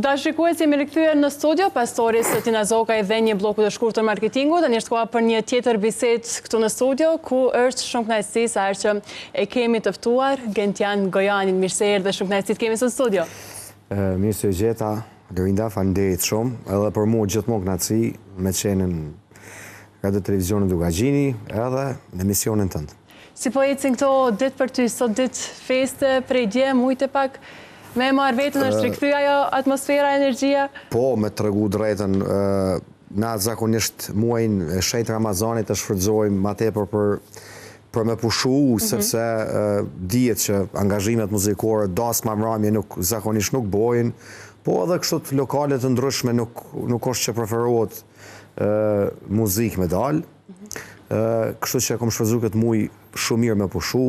Dashikues, jemi rikthyer në studio pas stories së Tina Zokaj dhe një bloku të shkurtër marketingu. Tani është koha për një tjetër bisedë këtu në studio, ku është shumë kënaqësi sa herë që e kemi të ftuar Gentian Gojanin. Mirë se erdhe, shumë kënaqësi të kemi në studio. Mirë se u gjeta, Lorinda, faleminderit shumë, edhe për mua gjithmonë kënaqësi me qenën Radio Televizionit Dugagjini edhe në emisionin tënd. Si po ecin këto ditë për ty, sot ditë feste, prej dje, mujtë pak me marrë vetën është rikthyer ajo atmosfera, energjia? Po, me tregu drejtën, na zakonisht muajin e shenjtë Ramazanit e shfrytëzojmë më tepër për me pushu, sepse dihet që angazhimet muzikore, dasma mramje zakonisht nuk bojnë, po edhe kështu të lokale të ndryshme nuk është që preferohet muzikë me dalë. Kështu që kam shfrytzuar këtë muaj shumë mirë me pushu.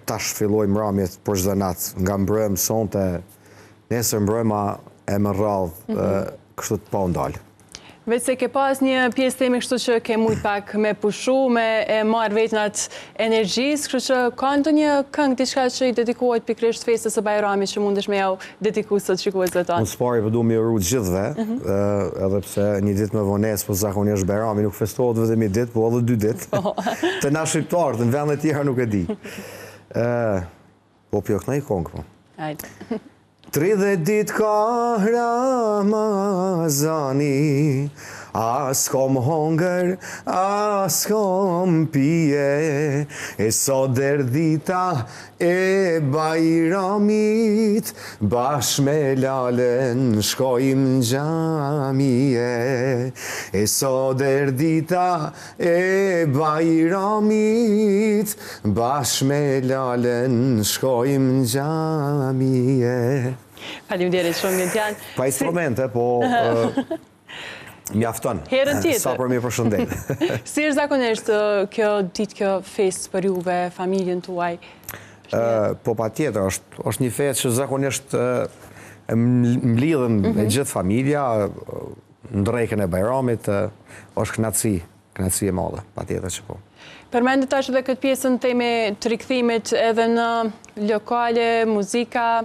Tash filloj mramjet për çdo natë, nga mbrëm sonte, nesër mbrëma e më radhë, kështu të pa ndalë. Veç se ke pas një pjesë temi kështu që ke mujt pak me pushu, me e marrë vetën atë energjisë, kështu që ka ndonjë këngë diçka që i dedikohet pikërisht festës së Bajramit që mundesh me jau dediku sot shikuesve tanë? Unë s'pari po du me uru gjithëve, edhe pse një ditë me vonesë, po zakonisht Bajrami nuk festohet vetëm një ditë, po edhe 2 ditë. Të na shqiptarët, në vende tjera nuk e di. Po pjo këna i kongë, po. Hajde. 30 ditë ka Ramazani, as kom hongër, as kom pije, e sot derdita e Bajramit, bash me lalen shkojmë gjamije. E sot derdita e Bajramit, bash me lalen shkojmë gjamije. Faleminderit shumë Gentian. Pa instrumente, po mjafton. Herën tjetër. Sa për mi përshëndet. Si është zakonisht kjo ditë, kjo festë për juve, familjen tuaj? Po pa tjetër, është një festë që zakonisht mblidhen e gjithë familja, në drekën e Bajramit, është kënaqësi e madhe, pa tjetër që po. Përmendet tash edhe këtë pjesën teme të rikthimit edhe në lokale, muzika.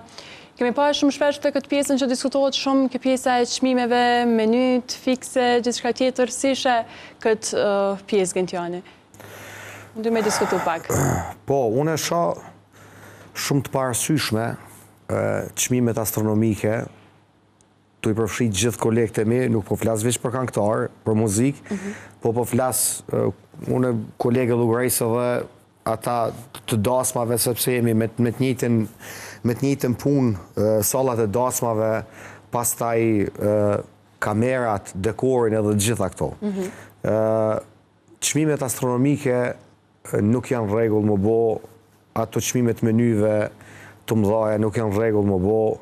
Kemi pa shumë shpesh të këtë pjesën që diskutohet shumë, kjo pjesa e çmimeve, menyt, fikse, gjithçka tjetër, si ishe këtë pjesë Gentiani? Du me diskutu pak. Po, unë e shoh shumë të parasyshme çmimet astronomike, tu i përfshit gjithë kolegët e mi, nuk po flas veç për këngëtar, për muzikë, po flas unë kolegë llogarisë edhe ata të dasmave, sepse jemi me të njëjtën punë, sallat e dasmave, pastaj kamerat, dekorin edhe gjitha këto. Çmimet astronomike nuk janë rregull më bo, ato çmimet menyve të mëdha nuk janë rregull më bo,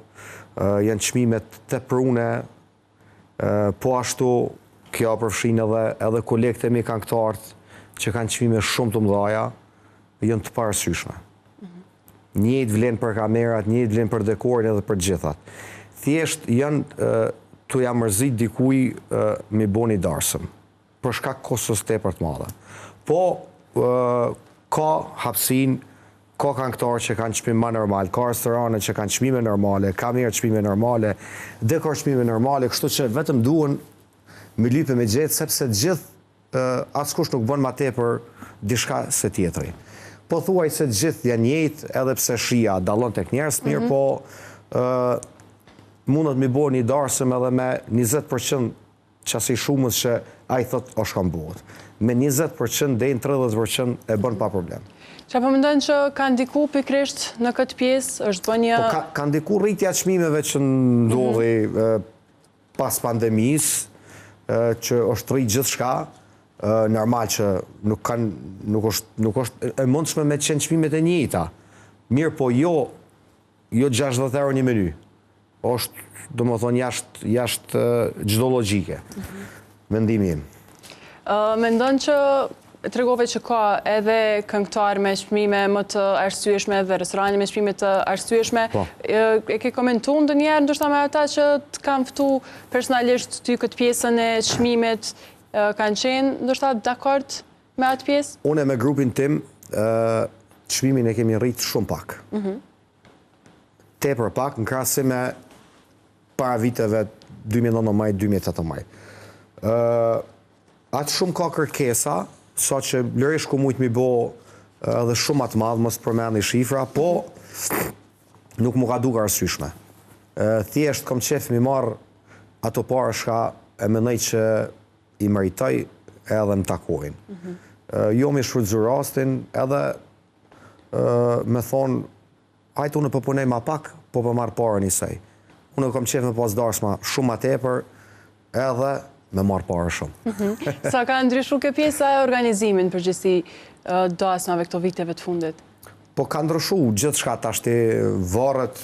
janë çmimet të prune, po ashtu kjo përfshin edhe kolegët e mi këngëtarët që kanë çmime shumë të mëdha, janë të parasyshme. Njëjtë vlen për kamerat, njëjtë vlen për dekorin edhe për gjithat. Thjesht janë të ja mërzit dikuj me boni darsëm, për shkak kostos tepër të madhe. Po ka hapsin, ka këngëtarë që kanë çmime më normal, ka restorane që kanë çmime normale, ka mirë çmime normale, dekor çmime normale, kështu që vetëm duhen me lype me gjetë, sepse gjithë askush nuk bën më tepër diçka se tjetri. Po thuaj se gjithë janë njëjtë, edhe pse shija dallon tek njerëz, mirë po mundet mi bo një darsëm edhe me 20% qasi shumës që ai thot o shkambohet. Me 20% deri në 30% e bën pa problem. Qa po mendojnë që ka ndiku pikrisht në këtë pjesë, është bën një... Po ka ndiku rritja çmimeve që ndodhi pas pandemisë, që është rrit gjithçka, normal që nuk është e mundshme me qenë çmimet e njëjta. Mirë po jo 60 euro një meny. Është, domethënë, jashtë çdo logjike. Mendimi im. Mendon që tregove që ka edhe këngëtar me çmime më të arsyeshme dhe restorane me çmime të arsyeshme. E ke komentuar ndonjëherë ndoshta me ata që të kanë ftu personalisht ty këtë pjesën e çmimet, kanë qenë ndoshta dakord me atë pjesë? Unë me grupin tim çmimin e kemi rrit shumë pak. tepër pak në krahasim me para viteve 2019-2018. Atë shumë ka kërkesa, sa që lërish ku mujtë mi bo edhe shumë atë madhë, mos përmeni shifra, po nuk mu ka duke arsyeshme. Thjesht kom qef mi marë ato parë shka e mënej që i meritoj edhe më takojnë. Jo mi shfrytzu rastin edhe me thonë, hajtë unë përpunej ma pak, po për marë parë njësej. Unë kom qef me pas darsma shumë ma tepër edhe me marë parë shumë. Sa ka ndryshu kjo pjesa e organizimin përgjithësi dasmave këto viteve të fundit? Po ka ndryshu gjithë shka tashti varet,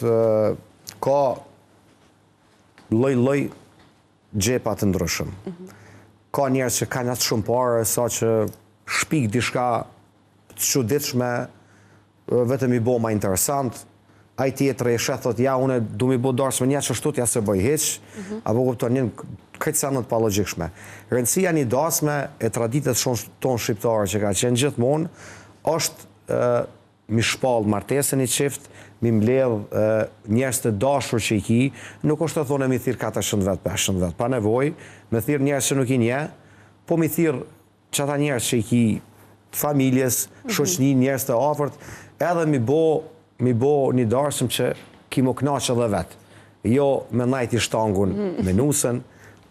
ka loj gjepa të ndryshëm. Ka njerës që ka njësë shumë parë, sa që shpik dishka të çuditshme, vetëm i bo ma interesant, a i tjetër e shetë, thot, ja, une du mi bo darsme një që shtut, ja se bëj heq, apo kupton një këtë sanët pa logjikshme. Rëndësia një dasme e traditet shumë tonë shqiptarë që ka qenë gjithmonë, është mi shpallë martesën i qift, mi mbledh njerëz të dashur që i ki, nuk është të thonë mi thirë 400 vetë, 500 vetë, pa nevoj, me thirë njerëz që nuk i nje, po mi thirë që ata njerëz që i ki familjes, shoqni, njerëz të afërt, edhe mi bo një darsëm që ki mu knaqë edhe vetë. Jo me najti shtangun me nusën,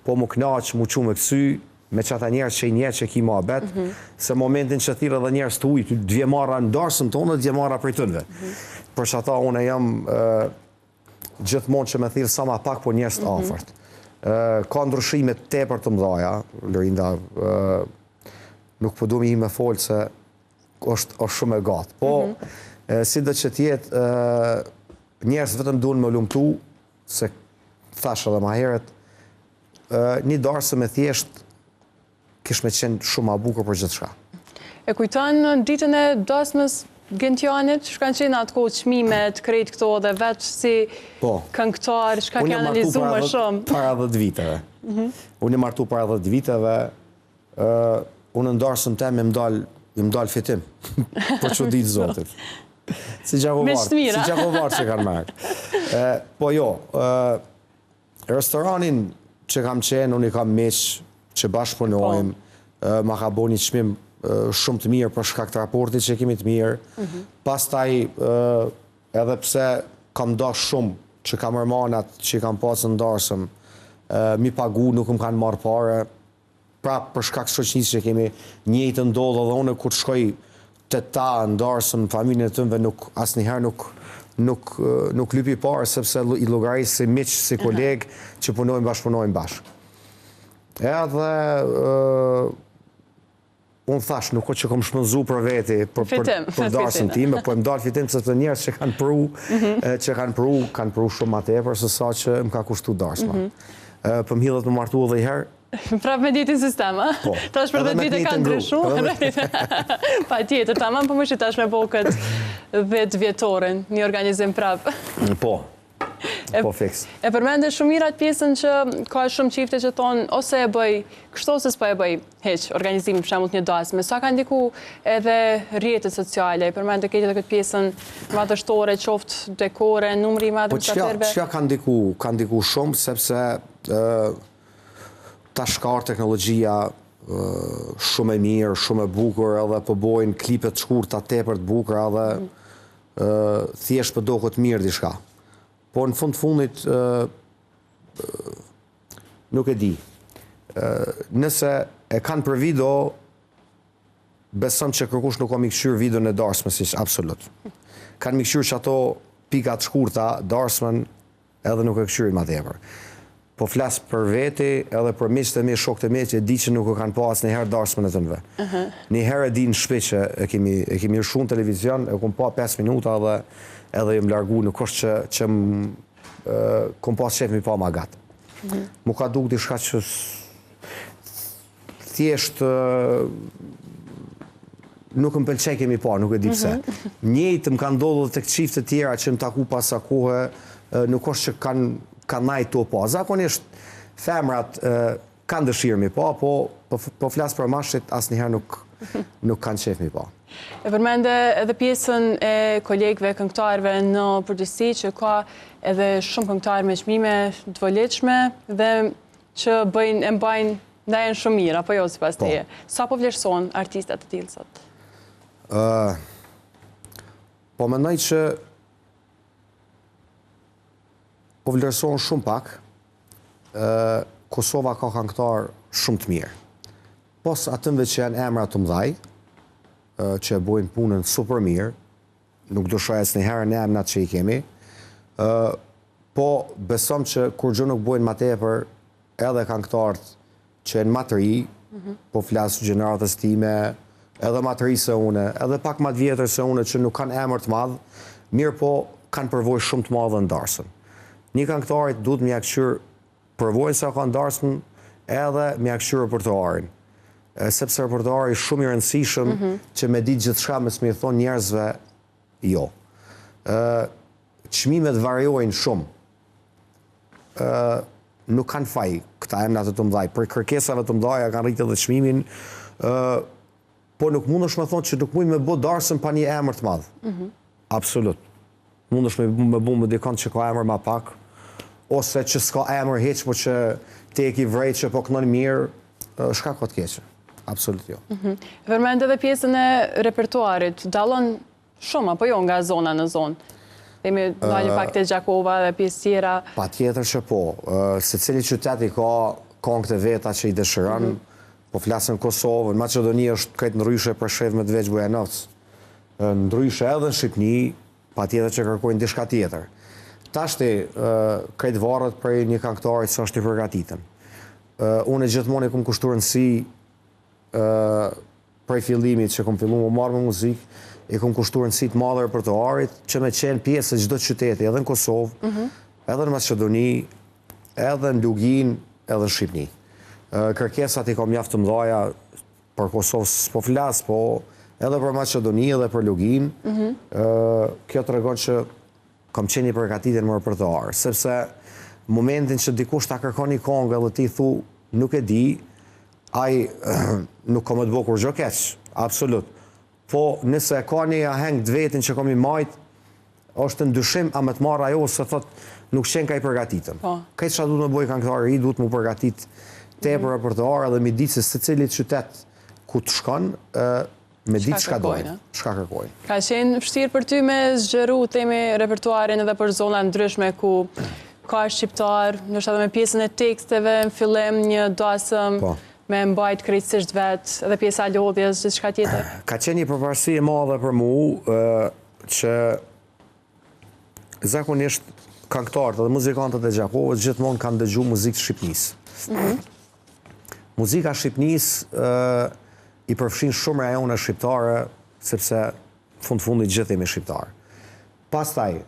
po mu knaqë, mu që me kësy, me që ata njerës që i njerë që ki ma betë, se momentin që thirë edhe njerës të ujtë, dvje marra në darsëm tonë dhe dvje marra për tënve. Për që ata une jam gjithmonë që me thirë sa ma pak po njerës të afërt. Ka ndryshime tepër të mdhaja, Lorinda, nuk po du mi me folë se është shumë e gatë. Po, si dhe që tjetë, njerës vetëm duhen me lumëtu, se thash edhe ma heret, një darsëm e thjesht kish me qenë shumë a bukur për gjithë shka. E kujton në ditën e dasmës Gentianit, shkan qenë atë kohë çmimet, krejt këto dhe veç si këngëtar, shka ke analizu më shumë? Para 10 viteve. Unë e martu para 10 viteve, unë në darsëm tem im dal fitim, për që ditë zotit. Si gjakovarë që kanë marrë. Po jo, restoranin që kam qenë, unë i kam meqë që bashkëpunojmë, ma ka bo një çmim shumë të mirë për shkak të raportit që kemi të mirë. Pastaj, edhe pse kam dash shumë që kam rëmanat që i kam pasë në darsëm, mi pagu, nuk më kanë marrë pare, prapë për shkak shoqnisë që kemi njëjtë ndodhë dhe unë kur shkoj të ta ndarësëm familjen e tëmve asnjëherë nuk lypi parë sepse i llogarisë si miq, si kolegë që punojmë bashkë. Edhe unë thash nuk që kom shmënzu për veti për darsën time, po më dalë fitim sepse njerëz që kanë pru shumë ma tepër se sa që më ka kushtu darsma. Për më hidhet më martu edhe i herë. Prapë me ditin sistem, a? Po. Tash për 10 vite kanë ndryshu. Pa tjetër, tamam për më që tash me bo këtë 10 vjetorin, një organizim prapë. Po. Po fix. E përmende shumë mirat pjesën që ka shumë qifte që thonë, ose e bëj kështu ose s'po e bëj heq, organizimin për shembull një dasme. Sa ka ndiku edhe rrjetet sociale, e përmende këtë edhe këtë pjesën madhështore, qoftë dekore, numri i madh të atyre. Po çka ka ndiku shumë sepse ta shkar teknologjia shumë e mirë, shumë e bukur, edhe po bojnë klipet shkurta tepër të bukura edhe thjesht po doket mirë diçka. Po në fundit nuk e di. Nëse e kanë për video, besëm që kërkush nuk ka mikëshyr video në darsmës, absolut. Kanë mikëshyr që ato pikat shkurta, darsmën, edhe nuk e këshyrin ma tepër. Po flasë për veti, edhe për miqët e mi, shokët e mi, që e di që nuk e kanë pas një herë darsmën e të nëve. Një herë e di në shpi që e kemi rëshu në televizion, e kom pa 5 minuta edhe jem largu, nuk është që kom pas qef mi pa ma gatë. Mu ka duk diçka që thjesht nuk më pëlqej kemi pa, nuk e di pse. Njëjtë më kanë ndodhur tek çifte të tjera që më taku pas kohe, nuk është që kanë najtë to pa. Zakonisht femrat kanë dëshirë mi pa, po po flasë për mashit, asë njëherë nuk kanë qef mi pa. E përmende edhe pjesën e kolegëve, këngëtarëve në përgjithësi, që ka edhe shumë këngëtarë me çmime të volitshme dhe që e mbajnë ndajen shumë mirë, apo jo sipas teje. Sa po vlerëson artistat të tillë sot? Po mendoj që po vlerëson shumë pak. Kosova ka këngëtar shumë të mirë. Pos atëmve që janë emra të mëdhaj, që e bojnë punën super mirë, nuk do shoja së njëherë në emnat që i kemi, po besom që kur gjë nuk bojnë ma tepër edhe këngëtarët që e në matëri, po flasë gjeneratës time, edhe matëri se une, edhe pak matë vjetër se une që nuk kanë emër të madhë, mirë po kanë përvoj shumë të madhë në darsën. Një këngëtarit duhet më jakëshyr përvojnë sa ka në darsën, edhe më jakëshyr për të arin. Sepse repertuari shumë i rëndësishëm që me ditë gjithçka me s'mi thonë njerëzve jo. Çmimet variojnë shumë. Nuk kanë faj këta emrat të mëdhaj. Për kërkesave të mëdhaja kanë rritë edhe çmimin, po nuk mundesh me thonë që nuk mund me bë darsën pa një emër të madh. Absolut. Mundesh me bë me dikon që ka emër ma pak, ose që s'ka emër hiç, po që te e ki vrejt që po kënon mirë, shka ka të keqe. Absolut jo. Përmend edhe pjesën e repertuarit, dallon shumë apo jo nga zona në zonë? Themi dalë pak te Gjakova dhe pjesë tjera. Patjetër që po. Secili qytet i ka këngët e veta që i dëshiron. Po flasën Kosovë, në Maqedoni është krejt ndryshe për shef me të veç Bujanovc. Ndryshe edhe në Shqipni, patjetër që kërkojnë diçka tjetër. Tashti krejt varet për një këngëtarit që është i përgatitën. Unë gjithmonë e kum kushtuar rëndësi prej fillimit që kum fillu më marrë me muzikë, e kum kushtuar rëndësi të madhe repertuarit që me qenë pjesë e çdo qyteti, edhe në Kosovë, edhe në Maqedoni, edhe në Lugin, edhe në Shqipni. Kërkesat i kam mjaft të mëdhaja për Kosovë s'po flas, po edhe për Maqedoni edhe për Lugin. Kjo tregon që kam qenë i përgatitur më repertuar, sepse momentin që dikush ta kërkon një këngë edhe ti thu nuk e di, ai nuk ka më të bëjë kur gjë keq, absolut. Po nëse ka një aheng të vetin që kam i majt, është ndyshim a më të marr ajo se thot nuk qenë ka i përgatitën. Këtë çfarë duhet më bëj këngëtari i duhet më përgatit tepër repertuar edhe mi ditë se secili qytet ku të shkon, me ditë çka dojnë, çka kërkojnë. Ka qenë vështirë për ty me zgjeru themi repertuarin edhe për zona ndryshme ku ka shqiptar, ndoshta edhe me pjesën e teksteve, në fillim një dasëm me mbajt krejtësisht vetë, edhe pjesa lodhjes, gjithçka tjetër. Ka qenë një përparësi e madhe për mu, që zakonisht këngëtarët dhe muzikantët e Gjakovës gjithmonë kanë dëgju muzikë Shqipnisë. Muzika Shqipnisë i përfshin shumë rajone shqiptare, sepse fundit gjithë jemi shqiptarë. Pastaj,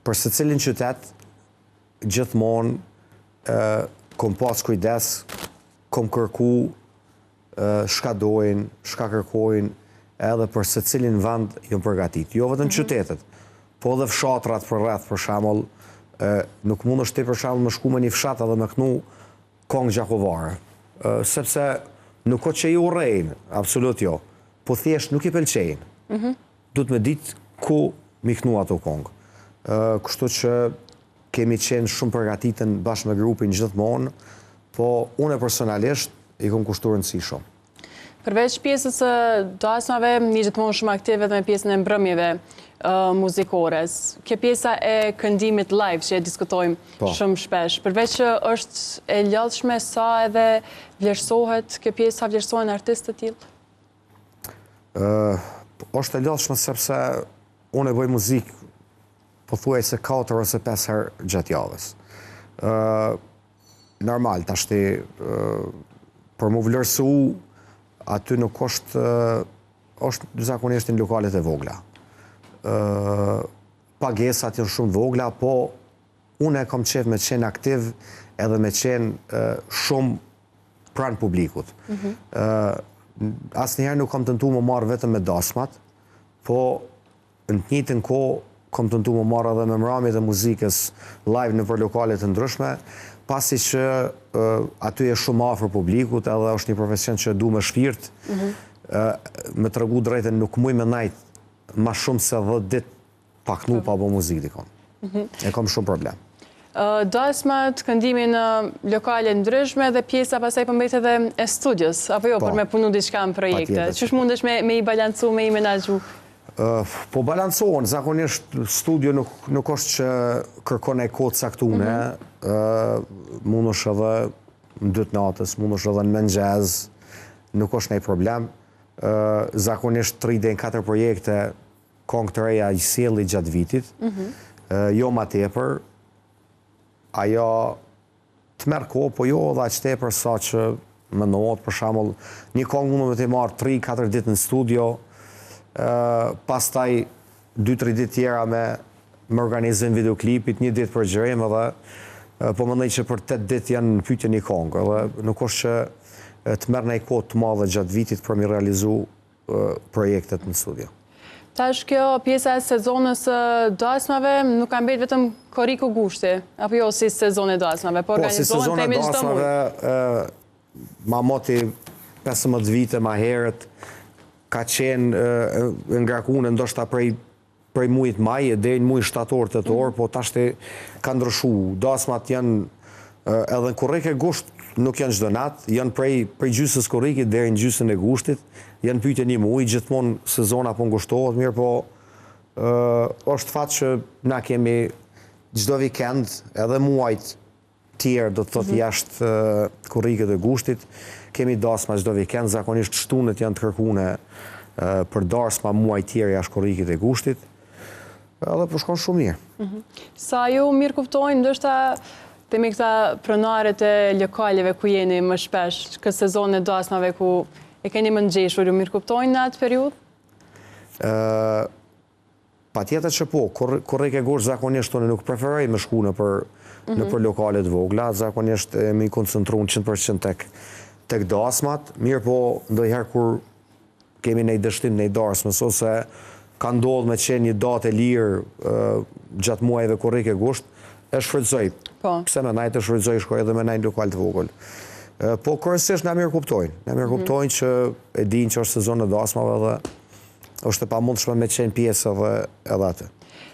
për secilin qytet, gjithmonë kom pas kujdes, kom kërku shka dojnë, shka kërkojnë, edhe për secilin vend jënë përgatit. Jo vetëm qytetet, po edhe fshatrat për rreth, për shembull, nuk mund është ti për shembull më shku me një fshat edhe me knu këngë gjakovare. Sepse nuk o që i urrejnë, absolut jo, po thjesht nuk i pëlqejnë. Duhet me ditë ku mi knu ato këngë. Kështu që kemi qenë shumë përgatitën bashkë me grupin gjithmonë, po unë personalisht i kom kushtuar rëndësi shumë. Përveç pjesës së dasmave, një gjithmonë shumë aktive dhe me pjesën e mbrëmjeve muzikores. Kjo pjesa e këndimit live që e diskutojmë shumë shpesh. Përveç që është e lodhshme, sa edhe vlerësohet, kjo pjesa vlerësohen artistë të tillë? Është e lodhshme sepse unë e bëj muzikë pothuajse 4 ose 5 herë gjatë javës. Normal, tashti për mu vlerësu, aty nuk është zakonisht në lokalet e vogla. Pagesat janë shumë vogla, po unë e kam qef me qenë aktiv edhe me qenë shumë pranë publikut. Asnjëherë nuk kam tentuar më marrë vetëm me dasmat, po në të njëjtën kohë kom tentu më marrë edhe me mramjet e muzikës live në për lokalet të ndryshme, pasi që aty e shumë afër publikut, edhe është një profesion që du me shpirt, me të regu drejten nuk muj me najt ma shumë se 10 dit pak nu pa bo muzikë dikon. E kom shumë problem. Dasmat, këndimi në lokale ndryshme dhe pjesa pasaj përmbejt edhe e studios, apo jo, për me punu diçka në projekte. Qësh mundesh me i balancu, me i menagju? Po balancohen, zakonisht studio nuk është që kërkon e kodë saktune, mund është edhe në 2 natës, mund është edhe në mëngjes, nuk është nej problem. Zakonisht 3-4 projekte kongë të reja i sjeli gjatë vitit, jo ma tepër, ajo të merë kohë, po jo dhe aq tepër sa që më nëot, për shembull, një kongë mund me të marë 3-4 ditë në studio, pastaj 2-3 ditë tjera me organizim videoklipit, 1 ditë për gjërim edhe po mendoj që për 8 ditë janë në pyetje një kongë, edhe nuk është që të merr një kohë të madhe gjatë vitit për mi realizu projektet në studio. Tash kjo pjesa e sezonës dasmave nuk ka mbet vetëm korriku gushti, apo jo si sezon e dasmave, po organizohen temi çdo muaj. Po si sezon e dasmave ma moti 15 vite ma herët ka qenë ngrakune ndoshta prej mujit maj, deri në muj shtator tetor, po tashti ka ndryshu. Dasmat janë edhe në korrike gusht nuk janë çdo natë, janë prej gjysës korrikit deri në gjysën e gushtit, janë pyetje një muj, gjithmonë sezona po ngushtohet, mirë po është fat që na kemi çdo vikend, edhe muajt tjerë do të thotë jashtë korrikit e gushtit, kemi dasma çdo vikend, zakonisht shtunet janë të kërkune për dasma muaj tjerë jashtë korrikit e gushtit, edhe po shkon shumë mirë. Sa ju mirë kuptojnë, ndoshta temi këta pronarët e lokaleve ku jeni më shpesh, këtë sezon e dasmave ku e keni më ngjeshur, ju mirë kuptojnë në atë periudhë? Patjetër që po, korrike gusht zakonisht tonë nuk preferoj me shku në për lokalet vogla, zakonisht me i koncentru në 100% tek dasmat, mirë po ndonjëherë kur kemi nej dështim nej dasmës, ose ka ndodhur me qenë një datë e lirë gjatë muajve korrike gusht, e shfrytëzoj. Pse me najtë e shfrytëzoj, shkoj edhe me najtë lokal të vogël. Po kërësisht na mirë kuptojnë që e dinë që është sezon e dasmave dhe është e pamundshme me qenë pjesë edhe atë.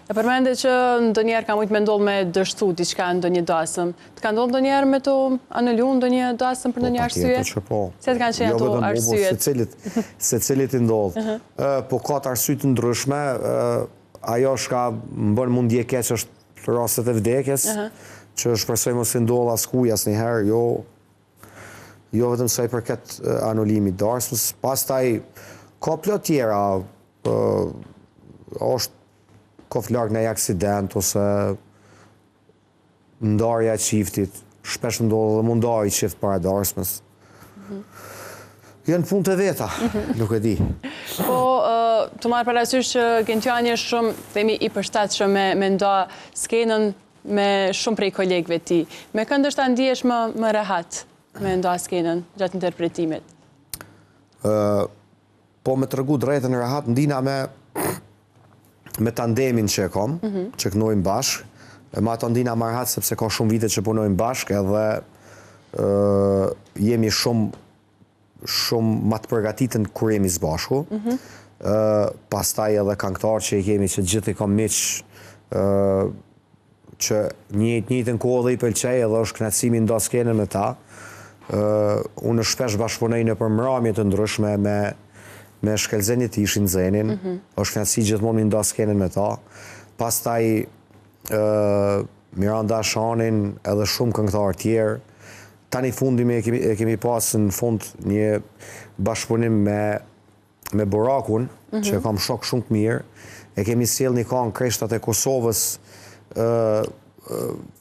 E përmende që ndonjëherë ka mujt me ndodhë me dështu diçka ndonjë dasëm. Të ka ndodhë ndonjëherë me të anëlu ndonjë dasëm për ndonjë arsye? Po, që po. Se të kanë qenë ato arsyet? Se cilit i ndodhë. Po ka të arsye të ndryshme, ajo shka më bën mundje keq është rastet e vdekjes, që shpresoj mos i ndodhë askuj asnjëherë, jo vetëm sa i përket anulimit dasmës. Pastaj ka plot tjera, është kof larg në aksident ose ndarja e qiftit, shpesh ndodhë dhe mundari qift para dasmës. Janë punë të veta, nuk e di. Po, të marrë parasysh që Gentiani është shumë, themi, i përshtatshëm me nda skenën me shumë prej kolegëve ti. Me kënd është ta ndihesh më rehat me nda skenën gjatë interpretimit? Po me të regu drejtën e rehat, ndina me tandemin që e kom, që kënojmë bashkë, ma të ndina më rehat sepse ka shumë vite që punojmë bashkë edhe jemi shumë ma të përgatitën kur jemi zbashku. Pastaj edhe këngëtar që i kemi që gjithë i kom miqë që njëjtën kohë dhe i pëlqej edhe është kënaqësimi nda skenën me ta. Unë shpesh bashkëpunoj në për mramje të ndryshme me Shkelzenit Ishin Zenin, është kënaqësi gjithmonë nda skenën me ta. Pastaj Miranda Shanin edhe shumë këngëtar tjerë. Tani fundimi e kemi pasë në fund një bashkëpunim me Borakun, që kam shok shumë të mirë. E kemi sjell një këngë Kreshtat e Kosovës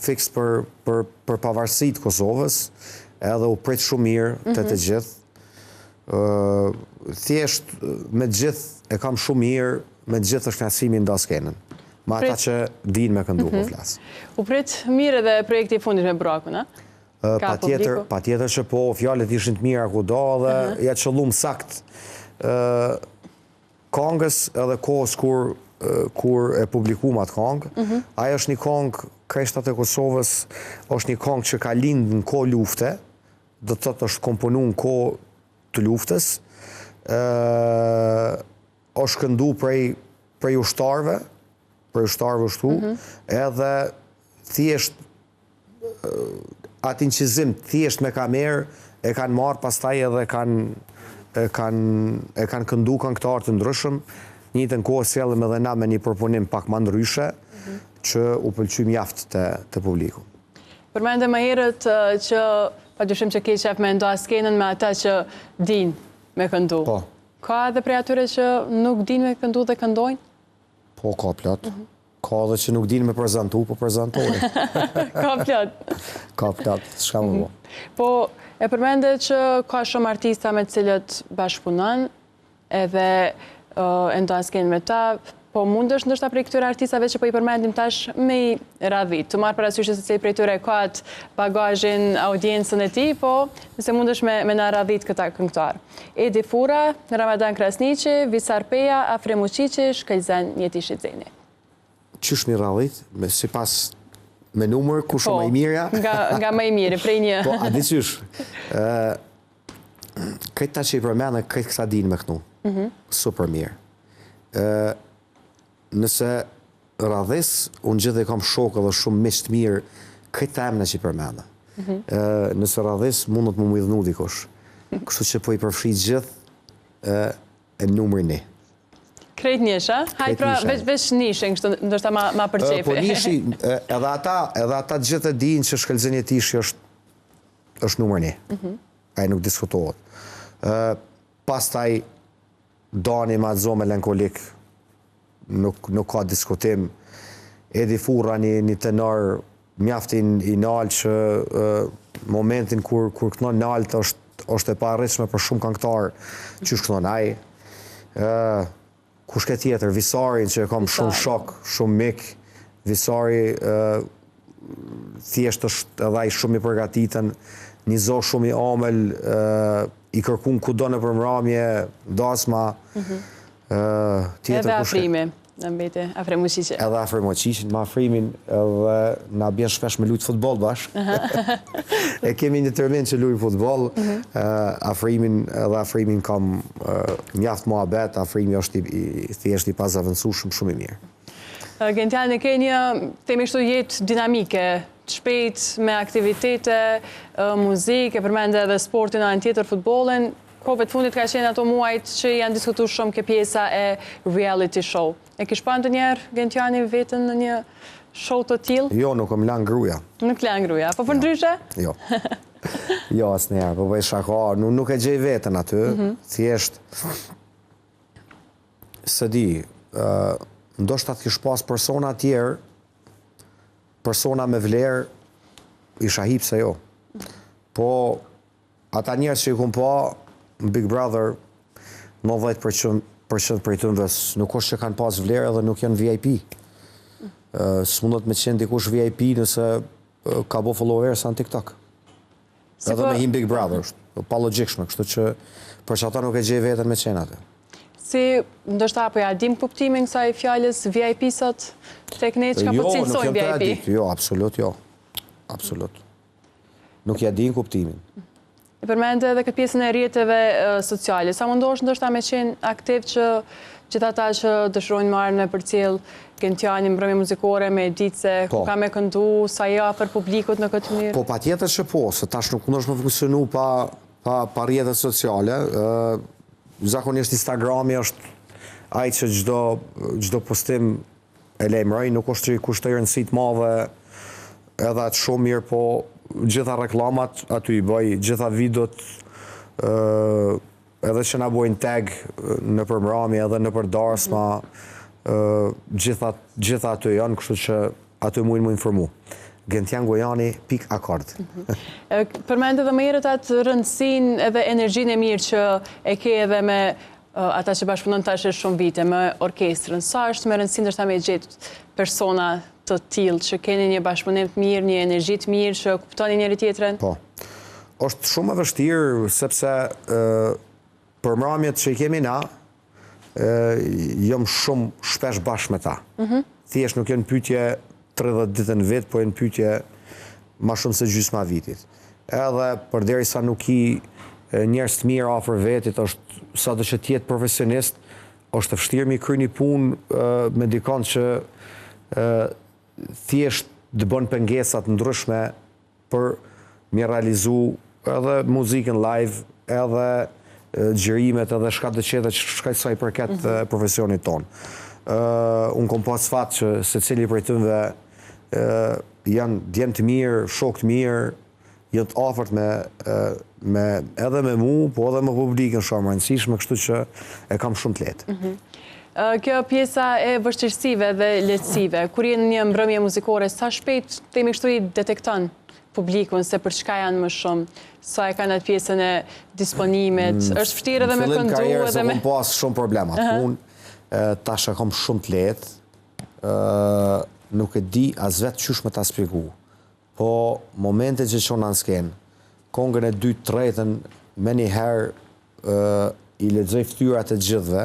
fix për pavarësitë Kosovës, edhe u prit shumë mirë të gjithë. Thjesht me gjithë e kam shumë mirë, me gjithë është kënaqësimi nda skenën. Ma ata që dinë me këndu po flasë. U prit mirë edhe projekti i fundit me Borakun, a? Pa tjetër që po, fjallet ishin të mira kudo dhe ja qëllum sakt këngës edhe kohës kur kur e publikuam atë këngë. Ajo është një këngë, Kreshtat e Kosovës, është një këngë që ka lindë në kohë lufte, do të thotë është komponuar në kohë të luftës, është këndu prej ushtarëve ushtu, edhe thjesht atë incizim thjesht me kamerë e kanë marrë pastaj edhe e kanë këndu këngëtar të ndryshëm, njëjtën kohë sjellëm edhe na me një proponim pak më ndryshe që u pëlqy mjaft te publiku. Përmende më herët që padyshim që ke qef me ndo askenën me ata që din me këndu. Po. Ka edhe prej atyre që nuk din me këndu dhe këndojnë? Po, ka plot. Ka edhe që nuk din me prezentu, po prezentojnë. Ka plot. Ka plot, s'ka më bo. Po, e përmende që ka shumë artista me cilët bashkëpunon, edhe e ndo askenën me ta, po mund është ndoshta prej këtyre artistave që po i përmendim tash me i radhit, të marrë parasysh se se prej tyre ka atë bagazhin, audiencën e tij, po nëse mund është me na radhit këta këngëtar. Edi Fura, Ramadan Krasniqi, Visar Peja, Afrem Uqiqi, Shkëlzen Jetish Xheni. Qysh mi radhit? Sipas me numër, kush më i mirja? Nga më i mirë, prej një. Po, a di qysh? Këtë ta që i përmene, këtë këta din me kënu. Super mirë. Nëse radhes, unë gjithë e kam shokë dhe shumë misht mirë, këtë emne që i përmene. Nëse radhes, mundët më idhnu dikush. Kështu që po i përfshi gjithë e numër një. Krejt njësh, a? Hajt pra, veç nishin, kështu ndoshta ma përqefi. Po nishi, edhe ata gjithë e din që Shkëlzen Jetishi është numër një. Aja nuk diskutohet. Pastaj, Dani Madzo Melankolik, nuk ka diskutim. Edi Fura një tenor mjaft i nalë që momentin kur kënon nalët është e pa arritshme për shumë këngëtar që është kënon aj. Kush ke tjetër, Visarin që e kam shumë shok, shumë mik. Visari thjesht është edhe aj shumë i përgatitën, një zo shumë i amël, i kërkun kudo në përmramje, dasma. Edhe Afrimi, në mbeti, Afrem Uqiqi. Edhe Afrem Uqiqi, me Afrimin edhe na bjen shpesh me lujtë futbol bashk. E kemi një tërmin që lujtë futbol. Afrimin kam mjaft muhabet, Afrimi është thjesht i pazavëncueshëm shumë i mirë. Gentian, e ke një, themi kështu jetë dinamike, shpejt me aktivitete, muzikë, e përmende edhe sportin anë tjetër, futbolin. Kohëve të fundit ka qenë ato muajt që janë diskutuar shumë ke pjesa e reality show. E kish pa ndonjëherë Gentiani vetën në një show të tillë? Jo, nuk më lan gruaja. Nuk lan gruaja, po për ndryshe? Jo. Jo, asnjëherë, po bëj shaka, nuk e gjej veten aty, thjesht se di, ndoshta të kish pas persona tjerë, persona me vlerë, isha hip se jo. Po ata njerëz që i kum pa Big Brother, 90% prej tyre nuk është që kanë pas vlerë dhe nuk janë VIP. S'mundet me qenë dikush VIP nëse ka bo followers në TikTok. Edhe me him Big Brother, pa logjikshme, kështu që për që ata nuk e gjej veten me qenë atë. Si, ndoshta apo ja dim kuptimin kësaj fjalës VIP sot tek ne çka po cilësojnë VIP? Jo, absolut jo. Absolut. Nuk ja din kuptimin. I përmende edhe këtë pjesën e rrjeteve sociale. Sa mundosh ndoshta me qenë aktiv që gjithë ata që dëshirojnë marrën me përcjell Gentianin mbrëmje muzikore, me editse, ku ka me këndu, sa ja për publikut në këtë mënyrë? Po patjetër që po, se tash nuk mundosh me funksionu pa rrjetet sociale. Zakonisht Instagrami është ai që çdo postim e lajmëroj, nuk është që i kushtoj rëndësi të madhe edhe atë shumë mirë, po gjitha reklamat aty i bëj, gjitha videot, edhe që na bojnë tag në përmramje edhe në përdarsma, gjitha aty janë, kështu që aty mujnë më informu. Gentian Gojani, pik akord. Përmende dhe më herët atë rëndësinë edhe energjinë e mirë që e ke edhe me ata që bashkëpunon tash shumë vite, me orkestrën. Sa është me rëndësinë ndoshta me gjetë persona të tillë që keni një bashkëpunim të mirë, një energji të mirë, që kuptoni njëri tjetrin? Po. Është shumë e vështirë sepse përmramjet që i kemi na jam shumë shpesh bashkë me ta. Thjesht nuk janë pyetje 30 ditë në vit, po janë pyetje ma shumë se gjysma vitit. Edhe përderisa nuk i njerëz të mirë afër vetit, është sado që të jetë profesionist, është të vështirë mi kry një punë me dikon që thjesht të bën pengesat ndryshme për mi realizu edhe muzikën live, edhe gjërimet, edhe shka të qeta që shka sa i përket profesionit tonë. Unë kom pas fat që se cili për tëmve janë djemë të mirë, shok të mirë, janë të afërt edhe me mu, po edhe me publikën shumë rëndësishme, kështu që e kam shumë të letë. Kjo pjesa e vështirësive dhe lehtësive, kur jenë një mbrëmje muzikore, sa shpejt të imi kështu i detekton publikun se për çka janë më shumë, sa e kanë atë pjesën e disponimit, është vështirë edhe me këndu edhe me... Në fillim karierës e kom pas shumë problemat. Unë tash e kom shumë të letë, nuk e di as vetë qysh me ta shpjegu. Po momentet që qonë në skenë, kongën e 2-3 me një herë i lexoj fytyrat e gjithëve,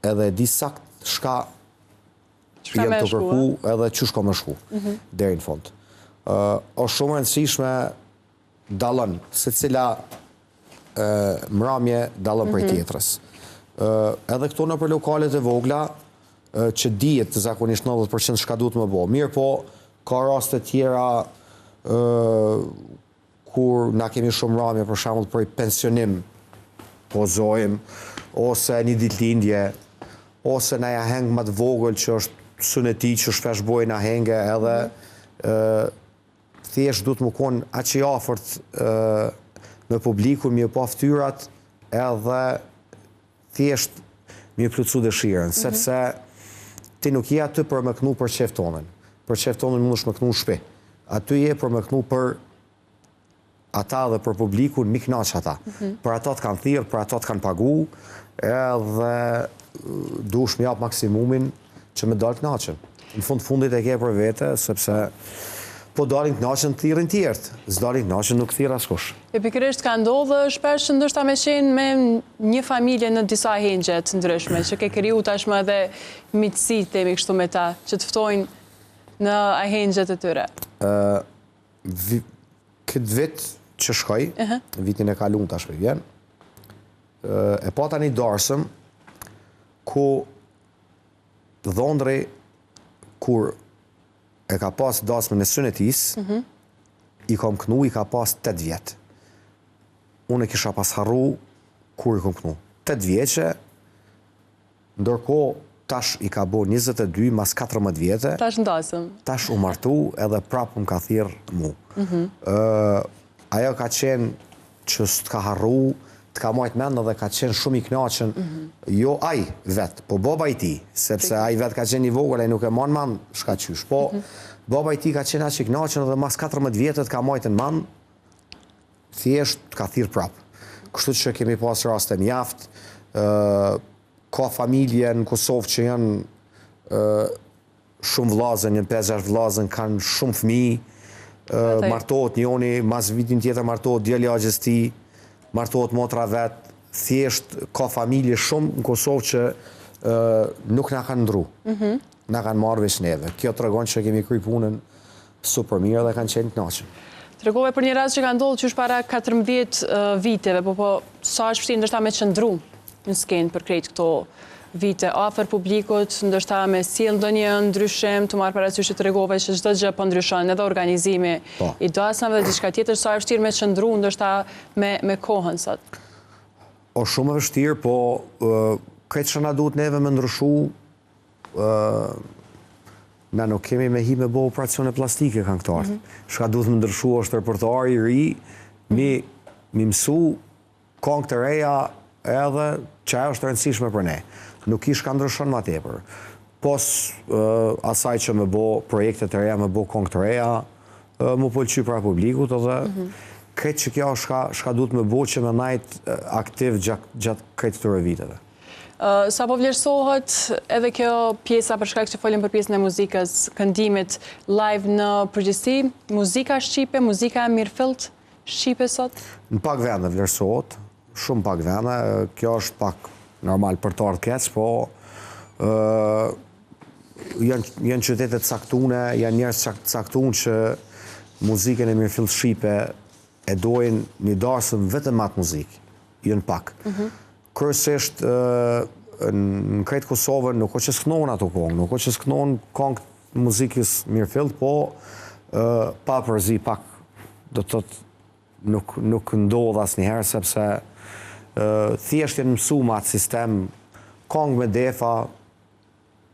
edhe di sakt shka jenë të kërku edhe qysh ka me shku deri në fund. O shumë rëndësishme dalën, se cila mramje dalën për tjetrës. Edhe këto në për lokalet e vogla, që dijet të zakonisht 90% shka duhet me bo. Mirë po, ka raste tjera kur na kemi shumë mramje, për shembull për pensionim, pozojmë, ose një ditëlindje, ose na ja heng më të vogël që është suneti që shpesh bojnë na henge, edhe thjesht duhet më konë aq i afërt me publikun, mi pa ftyrat, edhe thjesht mi plotsu dëshirën, sepse ti nuk je aty për me knu për qef tonën. Për qef tonën mundesh me knu shpi. Aty je për me knu për ata dhe për publikun, mi knaq ata. Për ata të kanë thirrë, për ata të kanë pagu, edhe duhesh mi jap maksimumin që me dalë knaqen. Në fundit e ke për vete, sepse po dalin knaqen të thirrin tjertë. S'dalin knaqen nuk thirr askush. E pikërisht ka ndodhë shpesh ndoshta me qenë me një familje në disa hengje të ndryshme, që ke kriju tashmë edhe miqësi temi kështu me ta, që të ftojnë në ahengjet e tyre. Këtë vit që shkoj, vitin e kaluar tashmë vjen, e pata një darsëm ku Dhondri, kur e ka pas dasmën e Sunetis, i kom knu, i ka pas 8 vjetë. Unë e kisha pas harru kur i kom knu. 8 vjeqe, ndërko tash i ka bo 22, mas 14 vjetë. Tash ndasëm. Tash u martu edhe prapë më ka thirë mu. Ajo ka qenë që s'të ka harru, të ka majtë mendë dhe ka qenë shumë i knaqen, jo aj vetë, po baba i ti, sepse aj vetë ka qenë i vogël, aj nuk e manë manë shka qysh, po baba i ti ka qenë aq i knaqen dhe mas 14 vjetët ka majtë në manë, thjesht të ka thirë prapë. Kështu që kemi pas raste mjaft, ka familje në Kosovë që janë shumë vlazën, një 5-6 vlazën, kanë shumë fëmi, martohet njoni, mas vitin tjetër martohet djali agjes ti, martohet motra vetë, thjesht ka familje shumë në Kosovë që nuk na kanë ndru, na kanë marrë veç neve. Kjo të regon që kemi kry punën super mirë dhe kanë qenë knaqen. Të regove për një rast që ka ndodhë që është para 14 viteve, po sa është vështirë ndoshta me qëndru në skenë për krejt këto vite, afër publikut, ndoshta me sjell ndonjë ndryshim, të marrë parasysh që të regove që çdo gjë po ndryshon, edhe organizimi i dasmave dhe diçka tjetër, sa është vështirë me qëndru ndoshta me kohën sot. O shumë e vështirë, po këtë që na duhet neve me ndryshu, na nuk kemi me hi me bo operacione plastike kanë këtartë. Shka duhet me ndryshu është repertoari i ri, mi mësu këngë të reja edhe që ajo është rëndësishme për ne. Nuk ish ka ndryshon ma tepër. Pos asaj që me bo projekte të reja, me bo këngë të reja, mu pëlqy pra publikut, edhe këtë që kjo shka duhet me bo që me najt aktiv gjatë këtë të viteve. Sa po vlerësohet edhe kjo pjesa për shkak që folim për pjesën e muzikës, këndimit live në përgjithësi, muzika shqipe, muzika mirëfillt shqipe sot? Në pak vende vlerësohet, shumë pak vende, kjo është pak normal për të ardhur keq, po janë qytete të caktune, janë njerëz të caktuar që muzikën e Mirëfill Shqipe e dojnë një darsëm vetëm atë muzikë, jo në pak. Kryesisht në krejt Kosovën nuk o që s'knohen ato kongë, nuk o që s'knohen kongë muzikës Mirëfill, po pa përzi pak do të thotë nuk ndodh asnjëherë sepse thjesht janë mësuar atë sistem kongë me defa,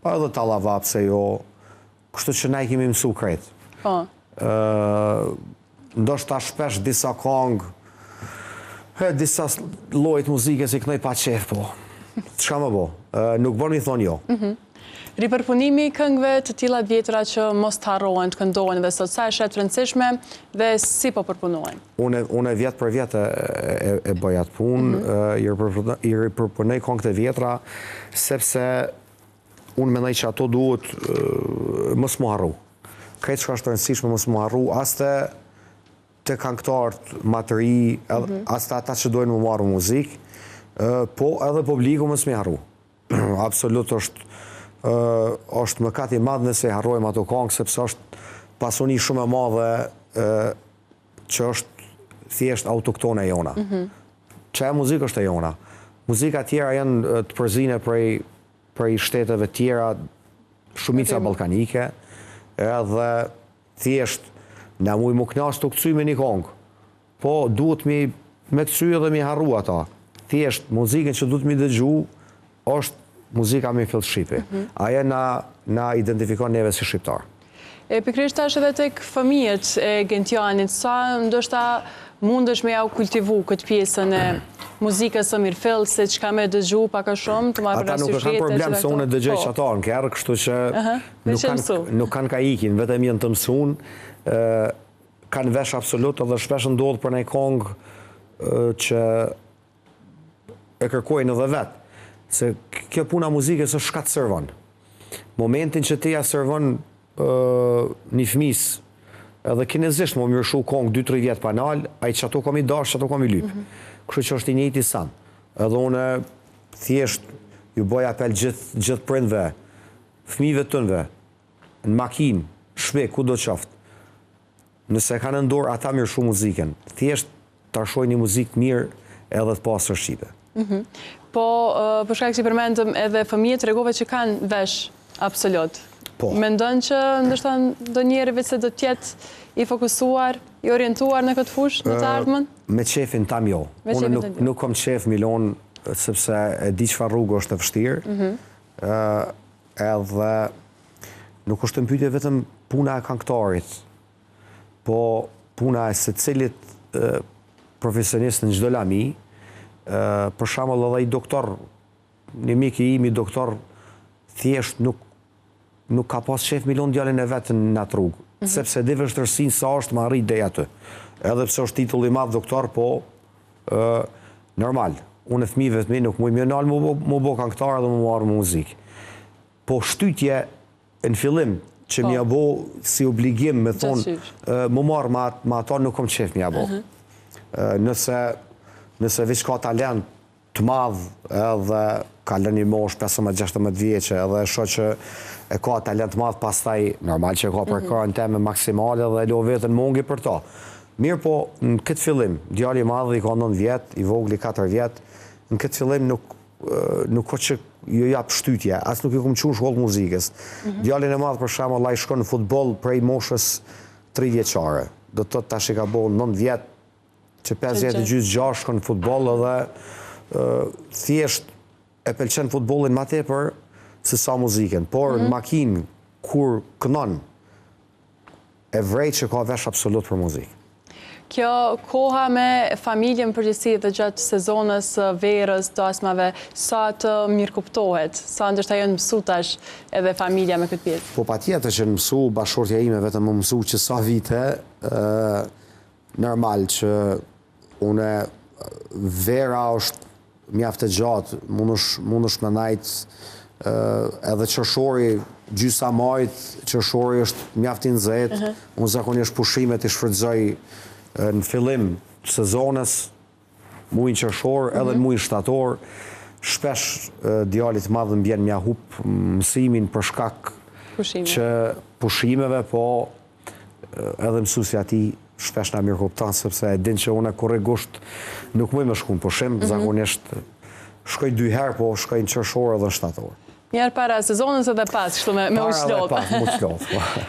pa edhe tallava pse jo, kështu që na i kemi mësuar krejt. Po. Ndoshta shpesh disa kongë, disa llojet muzikës i knoj pa qef, po. Çka më bo? Nuk bën mi thonë jo. Ripërpunimi i këngëve të tilla vjetra që mos të harrohen, të këndohen edhe sot, sa është e rëndësishme dhe si po përpunohen? Unë vjet për vjet e bëj atë punë, i ripërpunoj këngët e vjetra, sepse unë mendoj që ato duhet mos mu harru. Krejt çka është rëndësishme mos mu harru, as të këngëtarët më të ri, as të ata që dojnë më marrë muzikë, po edhe publiku mos më harru. Absolut është mëkat i madh nëse harrojmë ato këngë, sepse është pasuni shumë e madhe që është thjesht autoktone e jona. Çaja muzikë është e jona. Muzika tjera janë të përzine prej shteteve tjera, shumica ballkanike, edhe thjesht na muj më knas të këtësuj me një kongë, po duhet me këtësuj edhe mi harru ata. Thjesht muzikën që duhet mi dëgju është muzika Mirëfill Shqipe. Aja na identifikon neve si shqiptar. Pikërisht tash edhe tek fëmijët e Gentianit, sa ndoshta mundesh me ja u kultivu këtë pjesën e muzikës së Mirëfill, se çka me dëgju pak a shumë, të marrë parasysh. Ata nuk kanë problem se unë dëgjoj çato në kerr, kështu që nuk kanë ka ikin, vetëm janë të mësuan, kanë vesh absolut, edhe shpesh ndodh për një kongë që e kërkojnë edhe vetë. Se kjo puna muzikës është shka të servon. Momentin që ti ja servon një fëmis, edhe kinezisht më mirëshu kongë 2-3 vjetë panal, a i që ato kom i dash, që ato kom i lypë. Kështu që është i njëjti san. Edhe une thjesht ju boj apel gjithë prindve, fëmijëve tënve, në makinë, shpe, ku do qoftë. Nëse kanë ndorë ata mirëshu muzikën, thjesht të arshoj një muzikë mirë edhe të pasër Shqipe. Po, për shkak që përmendëm edhe fëmijët tregove që kanë vesh absolut. Po. Mendon që ndoshta ndonjëherë vetë se do të jetë i fokusuar, i orientuar në këtë fushë në të ardhmen? Me qefin tam jo. Unë nuk kom qef Milon, sepse e di çfarë rrugë është e vështirë. Edhe nuk është të pyetje vetëm puna e këngëtarit, po puna e secilit profesionist në çdo lami. Për shembull edhe i doktor, një mik i imi doktor, thjesht nuk ka pas qef Milon djalin e vetë në atë rrugë, sepse di vështërsinë sa është më arrit deri aty. Edhe pse është titull i madh doktor, po normal. Unë fëmijëve të mi nuk muj mjonal mu bo këngëtar dhe mu marrë muzikë. Po shtytje në fillim që m'ja bo si obligim me thonë mu marrë ma ata nuk kom qef m'ja bo. Nëse veç ka talent të madh edhe ka lënë një mosh 15-16 vjeqe edhe shoh që e ka talent të madh, pastaj normal që e ka për kërën teme maksimale dhe lo vetën mungi për to. Mirë po, në këtë fillim, djali i madh i ka 9 vjet, i vogli 4 vjet, në këtë fillim nuk ka që ju jap shtytje, as nuk i kom qenë shkollë muzikës. Djalin e madh për shembull ai shkon në futboll prej moshës 3 vjeçare. Do të thotë tash i ka bërë 9 vjet, që 5 vjetë gjysë 6 shkon në futbol edhe thjesht e pëlqen futbolin ma tepër se sa muzikën. Por në makinë, kur kënon, e vrej që ka vesh absolut për muzikë. Kjo koha me familjen përgjithësi dhe gjatë sezonës verës, dasmave, sa të mirë kuptohet, sa ndështë ajo në mësu tash edhe familja me këtë pjesë? Po patjetër që në mësu, bashkëshortja ime vetëm më mësu që sa vite, normal që une vera është mjaftë e gjatë, mundesh me najtë edhe qershori gjysa majt, qershori është mjaftë i nxehtë, unë zakonisht pushimet i shfrytëzoj në fillim të sezonës, muin qershor, edhe në muin shtator, shpesh djalit madh mbjen mja hup mësimin për shkak që pushimeve, po edhe mësuesja ati shpesh na mirë kupton, sepse e din që unë korrigusht nuk muj më shku në pushim, zakonisht shkoj 2 herë, po shkoj në qershor edhe shtator. Njerë para sezonës edhe pas, kështu me ushtlodh. Para edhe pas, me ushtlodh.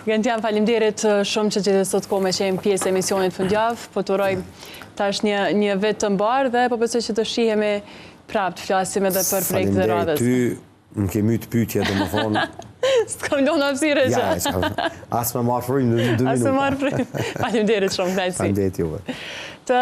Gentian, faleminderit shumë që gjithë sot kohë me qenë pjesë e emisionit fundjavë, po të uroj tash një vit të mbarë dhe po besoj që të shihemi prapë të flasim edhe për projekte dhe radhës. Faleminderit ty, më ke mytë pyetje dhe më thonë. S'kam lënë hapësirë që. Ja, as me marë frym në 2 minuta. As me marë frym. Faleminderit shumë, knajsi. Faleminderit juve.